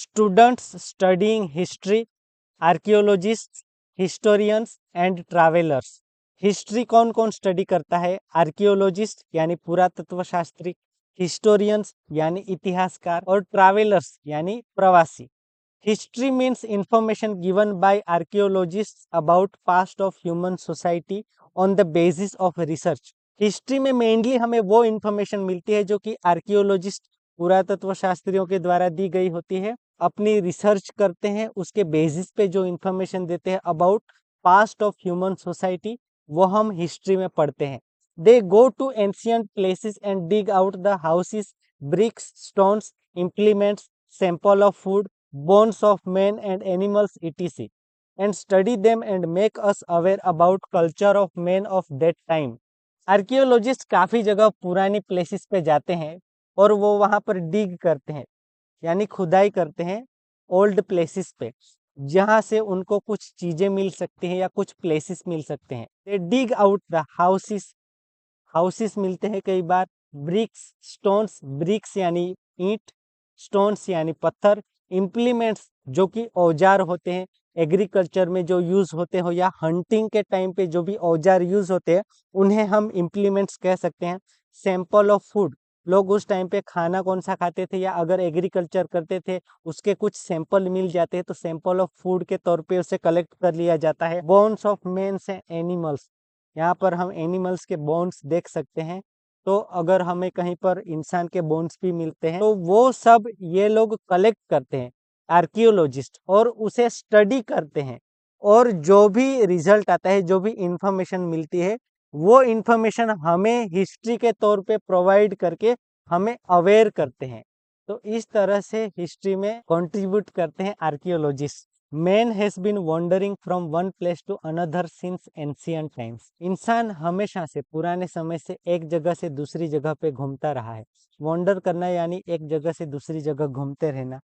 Students studying history, archaeologist, historians and travellers. History कौन कौन study करता है? आर्कियोलॉजिस्ट यानी पुरातत्व शास्त्री, हिस्टोरियंस यानी इतिहासकार, और ट्रैवलर्स यानी प्रवासी। History means information given by archaeologist about past of human society on the basis of research. History में मेनली हमें वो इंफॉर्मेशन मिलती है जो कि आर्कियोलॉजिस्ट, पुरातत्व शास्त्रियों के द्वारा दी गई होती है। अपनी रिसर्च करते हैं, उसके बेसिस पे जो इंफॉर्मेशन देते हैं about past of human society, वो हम हिस्ट्री में पढ़ते हैं। They go to ancient places and dig out the houses, bricks, stones, implements, sample of food, bones of men and animals etc, and study them and make us aware about culture of men of that time। Archaeologist काफ़ी जगह पुरानी places पे जाते हैं और वो वहाँ पर डिग करते हैं, यानी खुदाई करते हैं ओल्ड प्लेसेस पे, जहाँ से उनको कुछ चीज़ें मिल सकती हैं या कुछ प्लेसेस मिल सकते हैं। They dig out the houses, houses मिलते हैं कई बार। ब्रिक्स, स्टोन्स, ब्रिक्स यानी ईंट, स्टोन्स यानी पत्थर, इम्प्लीमेंट्स जो कि औजार होते हैं, एग्रीकल्चर में जो यूज होते हो या हंटिंग के टाइम पे जो भी औजार यूज होते हैं उन्हें हम इम्प्लीमेंट्स कह सकते हैं। सैंपल ऑफ फूड, लोग उस टाइम पे खाना कौन सा खाते थे या अगर एग्रीकल्चर करते थे उसके कुछ सैंपल मिल जाते हैं तो सैंपल ऑफ फूड के तौर पे उसे कलेक्ट कर लिया जाता है। Bones of mens and animals, यहाँ पर हम एनिमल्स के बोन्स देख सकते हैं, तो अगर हमें कहीं पर इंसान के बोन्स भी मिलते हैं तो वो सब ये लोग कलेक्ट करते हैं आर्कियोलॉजिस्ट, और उसे स्टडी करते हैं, और जो भी रिजल्ट आता है, जो भी इंफॉर्मेशन मिलती है, वो इंफॉर्मेशन हमें हिस्ट्री के तौर पे प्रोवाइड करके हमें अवेयर करते हैं। तो इस तरह से हिस्ट्री में कंट्रीब्यूट करते हैं archaeologist. Man has been wandering from one place to another since ancient times. इंसान हमेशा से, पुराने समय से एक जगह से दूसरी जगह पे घूमता रहा है। वॉन्डर करना यानी एक जगह से दूसरी जगह घूमते रहना।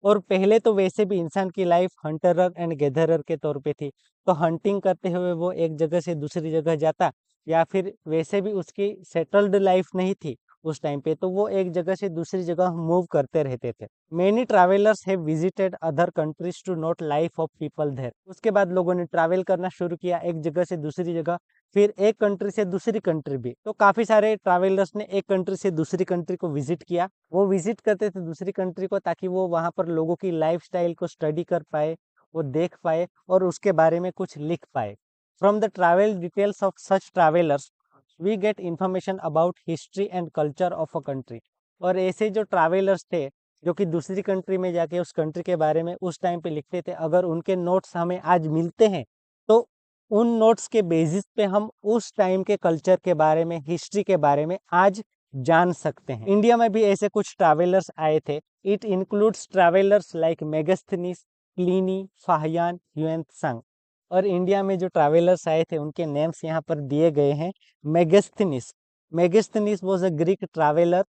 और पहले तो वैसे भी इंसान की लाइफ हंटरर एंड गैदरर के तौर पे थी, तो हंटिंग करते हुए वो एक जगह से दूसरी जगह जाता, या फिर वैसे भी उसकी सेटल्ड लाइफ नहीं थी उस टाइम पे, तो वो एक जगह से दूसरी जगह मूव करते रहते थे। Many travellers have visited other countries to note life of people there. उसके बाद लोगों ने ट्रैवल करना शुरू किया एक जगह से दूसरी जगह, फिर एक कंट्री से दूसरी कंट्री भी। तो काफी सारे ट्रैवलर्स ने एक कंट्री से दूसरी कंट्री को विजिट किया। वो विजिट करते थे दूसरी कंट्री को ताकि वो वहाँ पर लोगों की लाइफस्टाइल को स्टडी कर पाए, वो देख पाए और उसके बारे में कुछ लिख पाए। From the travel details of such travellers we get information about history and culture of a country. और ऐसे जो ट्रैवलर्स थे जो कि दूसरी कंट्री में जाके उस कंट्री के बारे में उस टाइम पे लिखते थे, अगर उनके नोट्स हमें आज मिलते हैं तो उन नोट्स के बेसिस पे हम उस टाइम के कल्चर के बारे में, हिस्ट्री के बारे में आज जान सकते हैं। इंडिया में भी ऐसे कुछ ट्रैवलर्स आए थे। It includes travellers like Megasthenes, Pliny, Fahien, Hiuen Tsang. और इंडिया में जो ट्रैवलर्स आए थे उनके नेम्स यहाँ पर दिए गए हैं। Megasthenes, Megasthenes was a Greek traveller.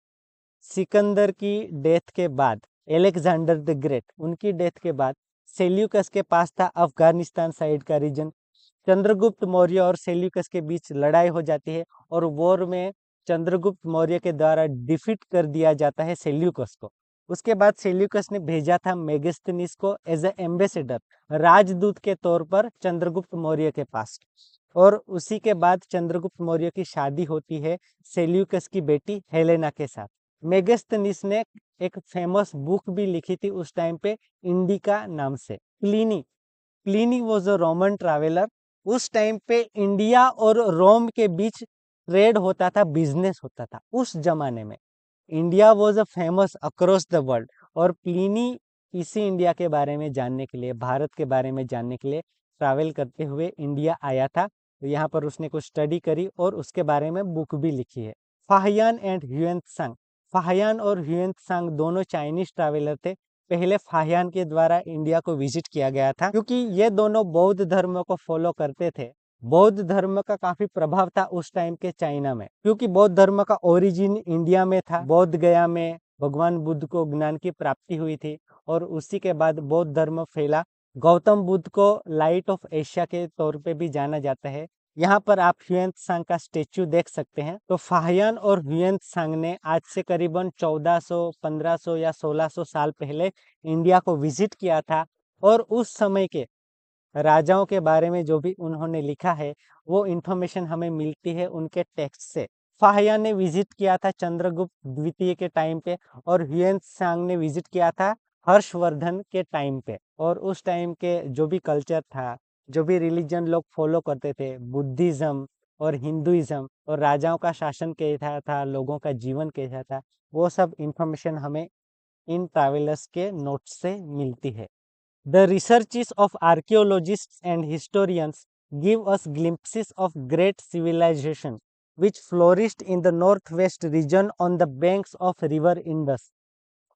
Sikandar की डेथ के बाद, एलेक्जेंडर द ग्रेट, उनकी डेथ के बाद सेल्यूकस के पास था अफगानिस्तान साइड का रीजन। चंद्रगुप्त मौर्य और सेल्यूकस के बीच लड़ाई हो जाती है और वॉर में चंद्रगुप्त मौर्य के द्वारा डिफीट कर दिया जाता है सेल्यूकस को। उसके बाद सेल्यूकस ने भेजा था मेगस्थनीस को एज ए एम्बेसडर, राजदूत के तौर पर चंद्रगुप्त मौर्य के पास। और उसी के बाद चंद्रगुप्त मौर्य की शादी होती है सेल्यूकस की बेटी हेलेना के साथ। मेगस्थनीस ने एक फेमस बुक भी लिखी थी उस टाइम पे, इंडिका नाम से। Pliny, Pliny was a Roman traveller. उस टाइम पे इंडिया और रोम के बीच ट्रेड होता था, बिजनेस होता था उस जमाने में। India was a famous across the world, और प्लिनी इसी इंडिया के बारे में जानने के लिए, भारत के बारे में जानने के लिए ट्रैवल करते हुए इंडिया आया था। तो यहाँ पर उसने कुछ स्टडी करी और उसके बारे में बुक भी लिखी है। फाहियान एंड ह्यूएंत्सांग, फाहियान और ह्यूएंत्सांग दोनों चाइनीज ट्रैवलर थे। पहले फाहियान के द्वारा इंडिया को विजिट किया गया था क्योंकि ये दोनों बौद्ध धर्म को फॉलो करते थे। बौद्ध धर्म का काफी प्रभाव था उस टाइम के चाइना में, क्योंकि बौद्ध धर्म का ओरिजिन इंडिया में था। बौद्ध गया में भगवान बुद्ध को ज्ञान की प्राप्ति हुई थी और उसी के बाद बौद्ध धर्म फैला। गौतम बुद्ध को लाइट ऑफ एशिया के तौर पे भी जाना जाता है। यहाँ पर आप ह्यूएन त्सांग का स्टेच्यू देख सकते हैं। तो फाहियान और ह्यूएन त्सांग ने आज से करीबन 1400, 1500 या 1600 साल पहले इंडिया को विजिट किया था और उस समय के राजाओं के बारे में जो भी उन्होंने लिखा है वो इंफॉर्मेशन हमें मिलती है उनके टेक्स्ट से। फाहियान ने विजिट किया था चंद्रगुप्त द्वितीय के टाइम पे और ह्यूएन त्सांग ने विजिट किया था हर्षवर्धन के टाइम पे। और उस टाइम के जो भी कल्चर था, जो भी रिलीजन लोग फॉलो करते थे, बुद्धिज्म और हिंदुइज्म, और राजाओं का शासन कैसा था, लोगों का जीवन कैसा था, वो सब इंफॉर्मेशन हमें इन ट्रैवलर्स के नोट्स से मिलती है। The researches of archaeologists and historians give us glimpses of great civilization which flourished in the northwest region on the banks of river Indus.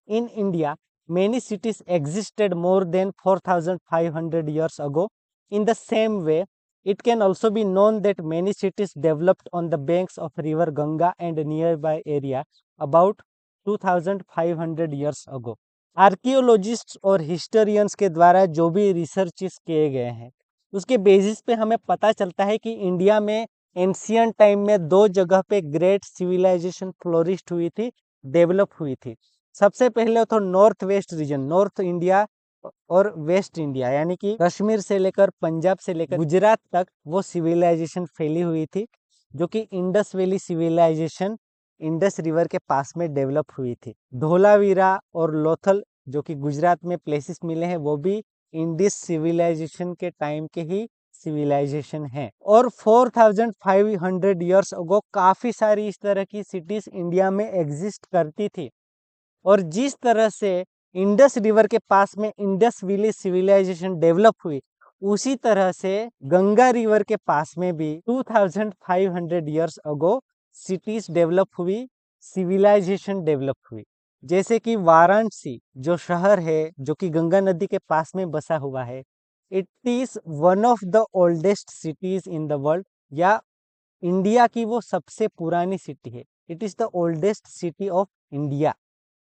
In India, many cities existed more than 4,500 years ago. In the same way, it can also be known that many cities developed on the banks of river Ganga and nearby area about 2,500 years ago. Archaeologists और historians के द्वारा जो भी researches किए गए हैं उसके basis पे हमें पता चलता है कि इंडिया में एंशियंट टाइम में दो जगह पे ग्रेट सिविलाइजेशन फ्लोरिश्ड हुई थी, डेवलप हुई थी। सबसे पहले तो north west region, north India और वेस्ट इंडिया, यानी कि कश्मीर से लेकर पंजाब से लेकर गुजरात तक वो सिविलाइजेशन फैली हुई थी, जो कि Indus valley civilisation Indus river के पास में डेवलप हुई थी। धोलावीरा और लोथल जो कि गुजरात में प्लेसेस मिले हैं वो भी इंडस सिविलाइजेशन के टाइम के ही सिविलाइजेशन है। और 4500 इयर्स अगो काफी सारी इस तरह की सिटीज इंडिया में एग्जिस्ट करती थी। और जिस तरह से इंडस रिवर के पास में इंडस वैली सिविलाइजेशन डेवलप हुई, उसी तरह से गंगा रिवर के पास में भी 2500 इयर्स अगो सिटीज डेवलप हुई, सिविलाइजेशन डेवलप हुई। जैसे कि वाराणसी जो शहर है जो कि गंगा नदी के पास में बसा हुआ है, it is one of the oldest cities in the world, या इंडिया की वो सबसे पुरानी सिटी है। It is the oldest city of India.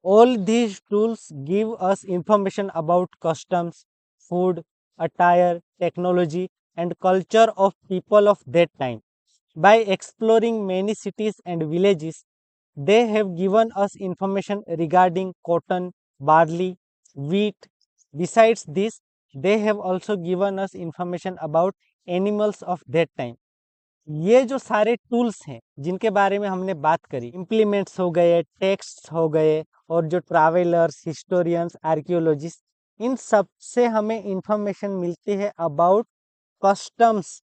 All these tools give us information about customs, food, attire, technology, and culture of people of that time. By exploring many cities and villages, they have given us information regarding cotton, barley, wheat. Besides this, they have also given us information about animals of that time. ये जो सारे tools हैं जिनके बारे में हमने बात करी, इम्प्लीमेंट्स हो गए, टेक्स्ट हो गए, और जो ट्रैवलर्स, हिस्टोरियंस, आर्कियोलॉजिस्ट, इन सब से हमें इंफॉर्मेशन मिलती है about customs,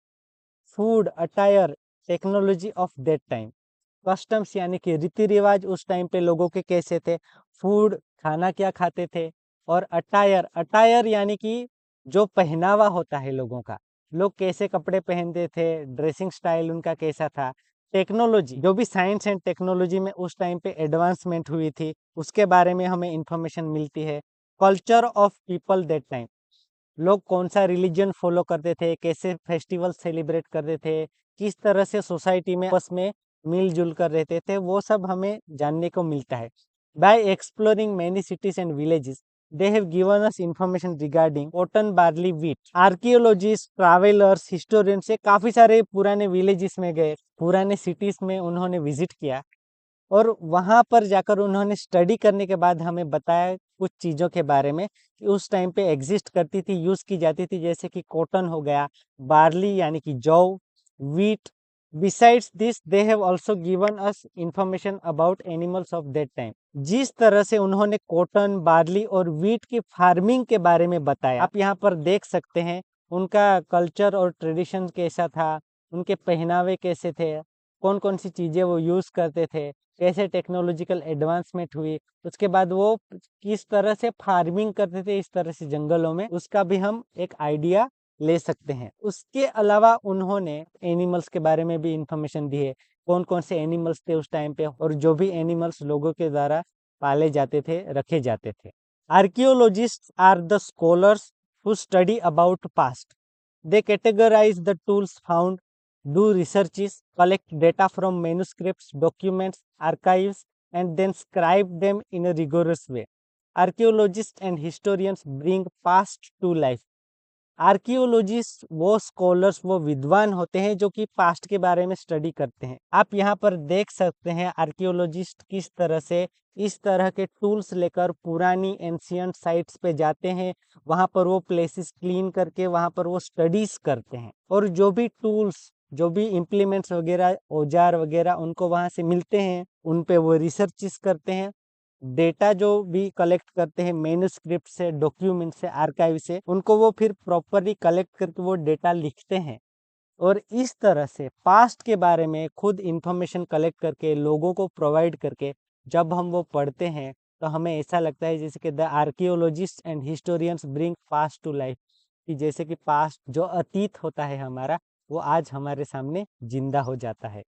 food, attire, technology of that time. Customs यानी कि रीति रिवाज उस टाइम पे लोगों के कैसे थे, फूड खाना क्या खाते थे, और अटायर, अटायर यानी कि जो पहनावा होता है लोगों का, लोग कैसे कपड़े पहनते थे, ड्रेसिंग स्टाइल उनका कैसा था। टेक्नोलॉजी, जो भी साइंस एंड टेक्नोलॉजी में उस टाइम पे एडवांसमेंट हुई थी उसके बारे में हमें इंफॉर्मेशन मिलती है। Culture of people that time, लोग कौन सा रिलीजन फॉलो करते थे, कैसे फेस्टिवल सेलिब्रेट करते थे, किस तरह से सोसाइटी में आपस में मिलजुल कर रहते थे, वो सब हमें जानने को मिलता है। Bye exploring many cities and villages, they have given us information regarding cotton, barley, wheat. Archaeologist, travellers, historian से काफी सारे पुराने विलेजेस में गए, पुराने सिटीज में उन्होंने विजिट किया, और वहां पर जाकर उन्होंने स्टडी करने के बाद हमें बताया कुछ चीज़ों के बारे में कि उस टाइम पे एग्जिस्ट करती थी, यूज़ की जाती थी, जैसे कि कॉटन हो गया, बार्ली यानी कि जौ, wheat. Besides this they have also given us information about animals of that time. जिस तरह से उन्होंने कॉटन, बार्ली और वीट की फार्मिंग के बारे में बताया, आप यहाँ पर देख सकते हैं उनका कल्चर और ट्रेडिशन कैसा था, उनके पहनावे कैसे थे, कौन कौन सी चीज़ें वो यूज़ करते थे, कैसे टेक्नोलॉजिकल एडवांसमेंट हुई, उसके बाद वो किस तरह से फार्मिंग करते थे इस तरह से जंगलों में, उसका भी हम एक आइडिया ले सकते हैं। उसके अलावा उन्होंने एनिमल्स के बारे में भी इंफॉर्मेशन दी है, कौन कौन से एनिमल्स थे उस टाइम पे, और जो भी एनिमल्स लोगों के द्वारा पाले जाते थे, रखे जाते थे। Archaeologist are the scholars who study about past. They categorise the tools found, do researches, collect data from manuscripts, documents, archives, and then scribe them in a rigorous way. Archaeologists and historians bring past to life. Archaeologist वो scholars, वो विद्वान होते हैं जो कि past के बारे में स्टडी करते हैं। आप यहाँ पर देख सकते हैं आर्कियोलॉजिस्ट किस तरह से इस तरह के टूल्स लेकर पुरानी एंशियंट साइट्स पे जाते हैं, वहाँ पर वो प्लेसेस क्लीन करके वहाँ पर वो स्टडीज करते हैं, और जो भी टूल्स, जो भी इम्प्लीमेंट्स वगैरह, औजार वगैरह उनको वहाँ से मिलते हैं, उन पे वो रिसर्चेस करते हैं। डेटा जो भी कलेक्ट करते हैं मैन्युस्क्रिप्ट से, डॉक्यूमेंट से, आर्काइव से, उनको वो फिर प्रॉपरली कलेक्ट करके वो डेटा लिखते हैं। और इस तरह से पास्ट के बारे में खुद इंफॉर्मेशन कलेक्ट करके लोगों को प्रोवाइड करके जब हम वो पढ़ते हैं तो हमें ऐसा लगता है जैसे कि the archaeologist and historians bring past to life, कि जैसे कि पास्ट जो अतीत होता है हमारा, वो आज हमारे सामने जिंदा हो जाता है।